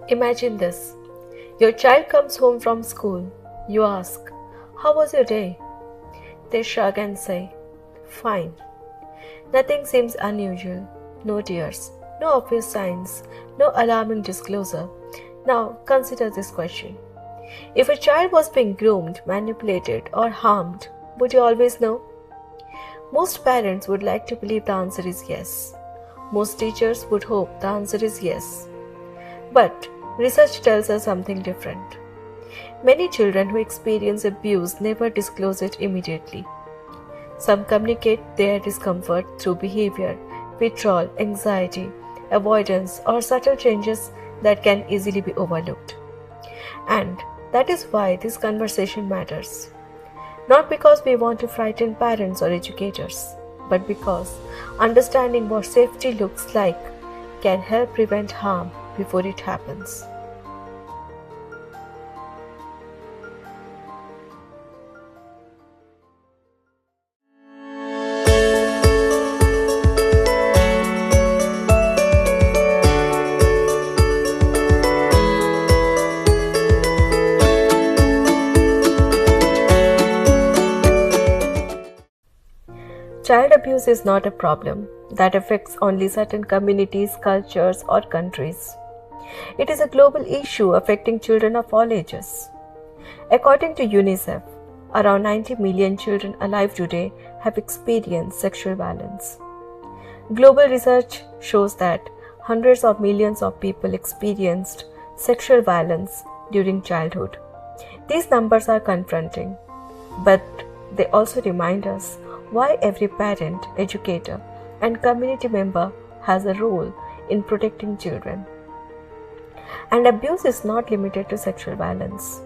Imagine this. Your child comes home from school. You ask, "How was your day?" They shrug and say, "Fine." Nothing seems unusual. No tears, no obvious signs, no alarming disclosure. Now consider this question. If a child was being groomed, manipulated, or harmed, would you always know? Most parents would like to believe the answer is yes. Most teachers would hope the answer is yes. But research tells us something different. Many children who experience abuse never disclose it immediately. Some communicate their discomfort through behavior, withdrawal, anxiety, avoidance, or subtle changes that can easily be overlooked. And that is why this conversation matters. Not because we want to frighten parents or educators, but because understanding what safety looks like can help prevent harm before it happens. Child abuse is not a problem that affects only certain communities, cultures, or countries. It is a global issue affecting children of all ages. According to UNICEF, around 90 million children alive today have experienced sexual violence. Global research shows that hundreds of millions of people experienced sexual violence during childhood. These numbers are confronting, but they also remind us why every parent, educator, and community member has a role in protecting children. And abuse is not limited to sexual violence.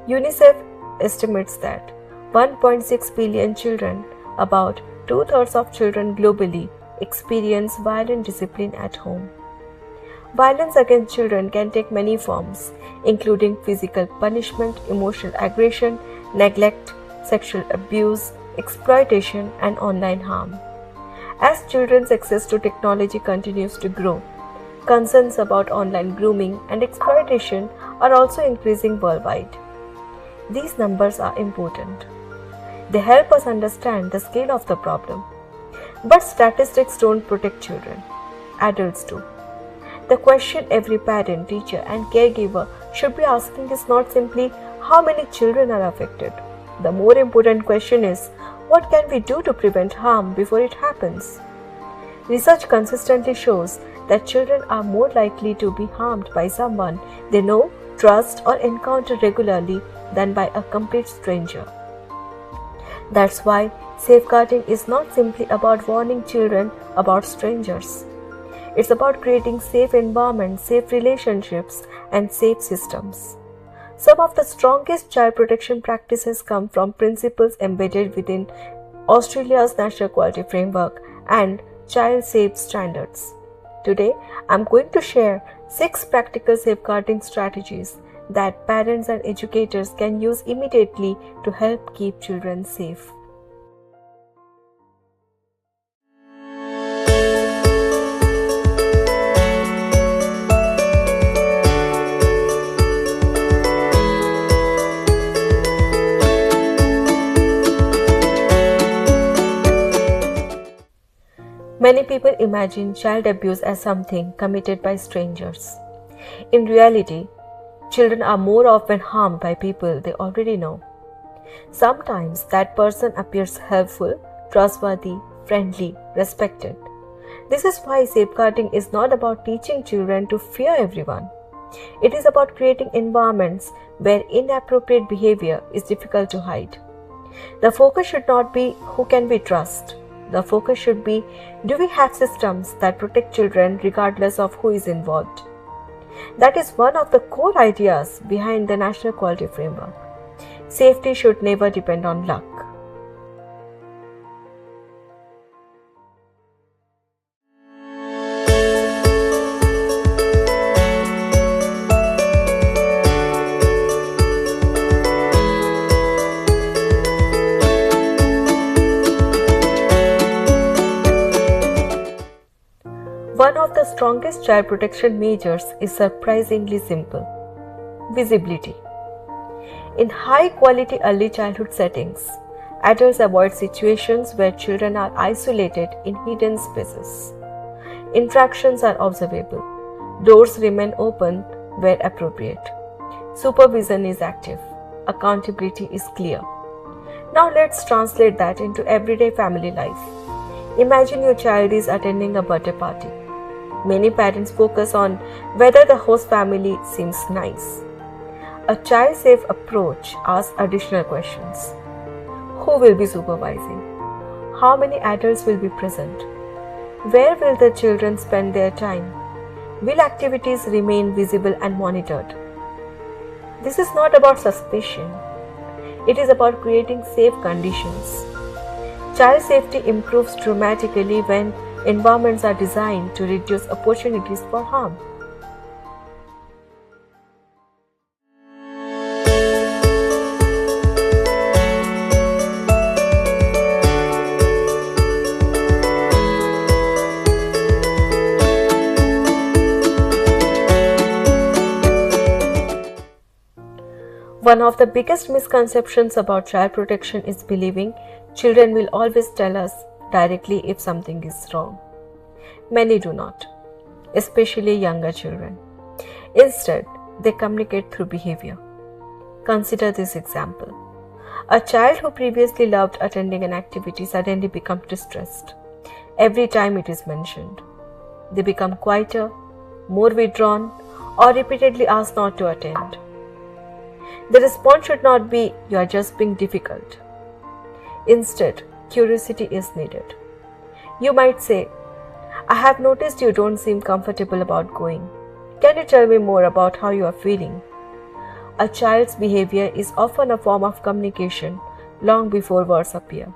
UNICEF estimates that 1.6 billion children, about two-thirds of children globally, experience violent discipline at home. Violence against children can take many forms, including physical punishment, emotional aggression, neglect, sexual abuse, exploitation, and online harm. As children's access to technology continues to grow, concerns about online grooming and exploitation are also increasing worldwide. These numbers are important. They help us understand the scale of the problem. But statistics don't protect children. Adults do. The question every parent, teacher, and caregiver should be asking is not simply how many children are affected. The more important question is, what can we do to prevent harm before it happens? Research consistently shows that children are more likely to be harmed by someone they know, trust, or encounter regularly than by a complete stranger. That's why safeguarding is not simply about warning children about strangers. It's about creating safe environments, safe relationships, and safe systems. Some of the strongest child protection practices come from principles embedded within Australia's National Quality Framework and Child Safe Standards. Today, I'm going to share 6 practical safeguarding strategies that parents and educators can use immediately to help keep children safe. Many people imagine child abuse as something committed by strangers. In reality, children are more often harmed by people they already know. Sometimes that person appears helpful, trustworthy, friendly, respected. This is why safeguarding is not about teaching children to fear everyone. It is about creating environments where inappropriate behavior is difficult to hide. The focus should not be who can we trust. The focus should be, do we have systems that protect children regardless of who is involved? That is one of the core ideas behind the National Quality Framework. Safety should never depend on luck. One of the strongest child protection measures is surprisingly simple: visibility. In high-quality early childhood settings, adults avoid situations where children are isolated in hidden spaces. Interactions are observable. Doors remain open where appropriate. Supervision is active. Accountability is clear. Now let's translate that into everyday family life. Imagine your child is attending a birthday party. Many parents focus on whether the host family seems nice. A child-safe approach asks additional questions. Who will be supervising? How many adults will be present? Where will the children spend their time? Will activities remain visible and monitored? This is not about suspicion. It is about creating safe conditions. Child safety improves dramatically when environments are designed to reduce opportunities for harm. One of the biggest misconceptions about child protection is believing children will always tell us directly if something is wrong. Many do not, especially younger children. Instead, they communicate through behavior. Consider this example. A child who previously loved attending an activity suddenly becomes distressed every time it is mentioned. They become quieter, more withdrawn, or repeatedly ask not to attend. The response should not be, "You are just being difficult." Instead, curiosity is needed. You might say, "I have noticed you don't seem comfortable about going. Can you tell me more about how you are feeling?" A child's behavior is often a form of communication long before words appear.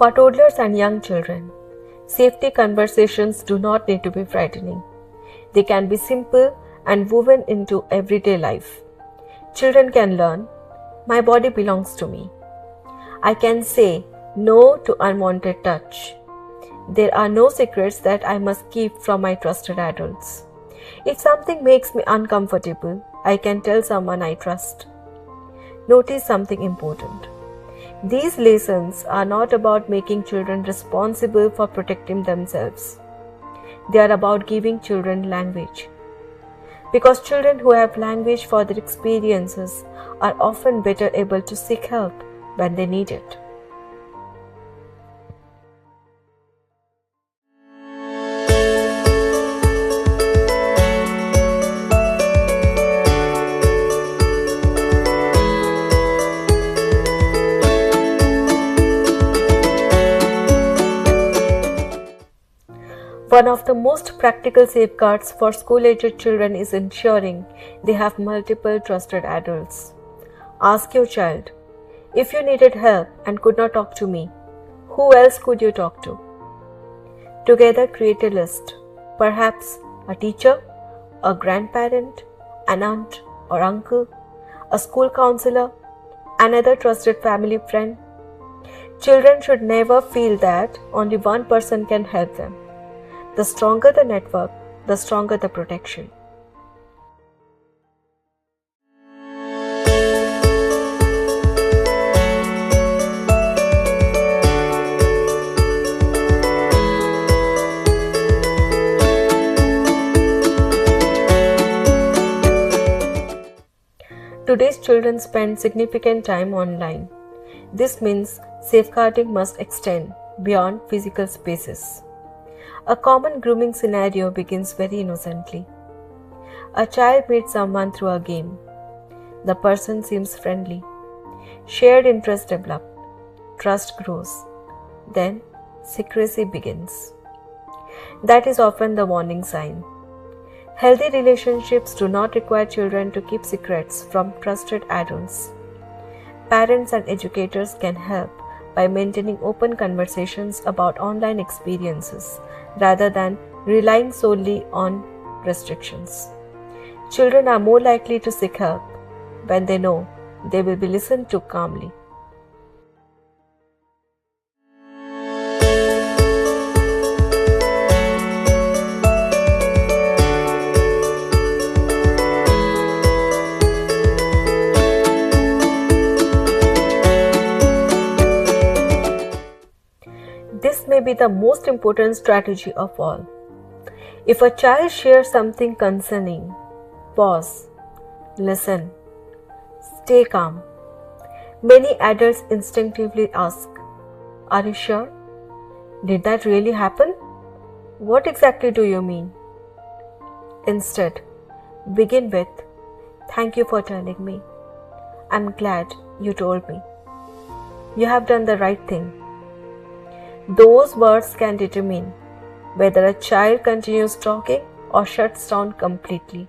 For toddlers and young children, safety conversations do not need to be frightening. They can be simple and woven into everyday life. Children can learn, "My body belongs to me." I can say no to unwanted touch. There are no secrets that I must keep from my trusted adults. If something makes me uncomfortable, I can tell someone I trust. Notice something important. These lessons are not about making children responsible for protecting themselves. They are about giving children language. Because children who have language for their experiences are often better able to seek help when they need it. One of the most practical safeguards for school-aged children is ensuring they have multiple trusted adults. Ask your child, "If you needed help and could not talk to me, who else could you talk to?" Together create a list, perhaps a teacher, a grandparent, an aunt or uncle, a school counselor, another trusted family friend. Children should never feel that only one person can help them. The stronger the network, the stronger the protection. Today's children spend significant time online. This means safeguarding must extend beyond physical spaces. A common grooming scenario begins very innocently. A child meets someone through a game. The person seems friendly. Shared interests develop. Trust grows. Then, secrecy begins. That is often the warning sign. Healthy relationships do not require children to keep secrets from trusted adults. Parents and educators can help by maintaining open conversations about online experiences rather than relying solely on restrictions. Children are more likely to seek help when they know they will be listened to calmly. This may be the most important strategy of all. If a child shares something concerning, pause, listen, stay calm. Many adults instinctively ask, "Are you sure? Did that really happen? What exactly do you mean?" Instead, begin with, "Thank you for telling me. I'm glad you told me. You have done the right thing." Those words can determine whether a child continues talking or shuts down completely.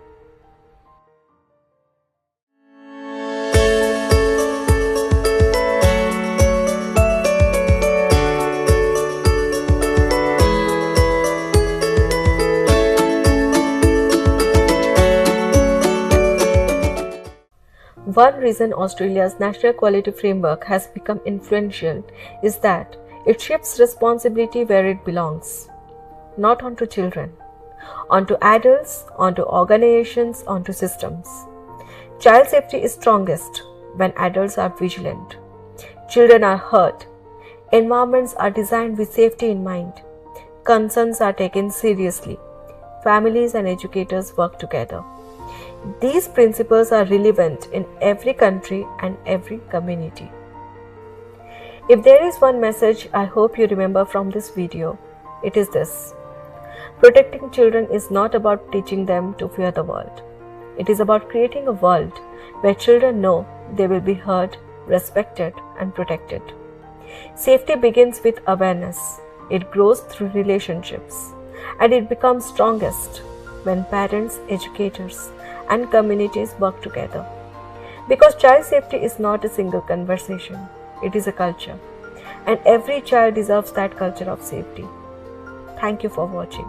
One reason Australia's National Quality Framework has become influential is that it shifts responsibility where it belongs, not onto children, onto adults, onto organizations, onto systems. Child safety is strongest when adults are vigilant. Children are heard. Environments are designed with safety in mind. Concerns are taken seriously. Families and educators work together. These principles are relevant in every country and every community. If there is one message I hope you remember from this video, it is this. Protecting children is not about teaching them to fear the world. It is about creating a world where children know they will be heard, respected, and protected. Safety begins with awareness. It grows through relationships, and it becomes strongest when parents, educators, and communities work together. Because child safety is not a single conversation, it is a culture, and every child deserves that culture of safety. Thank you for watching.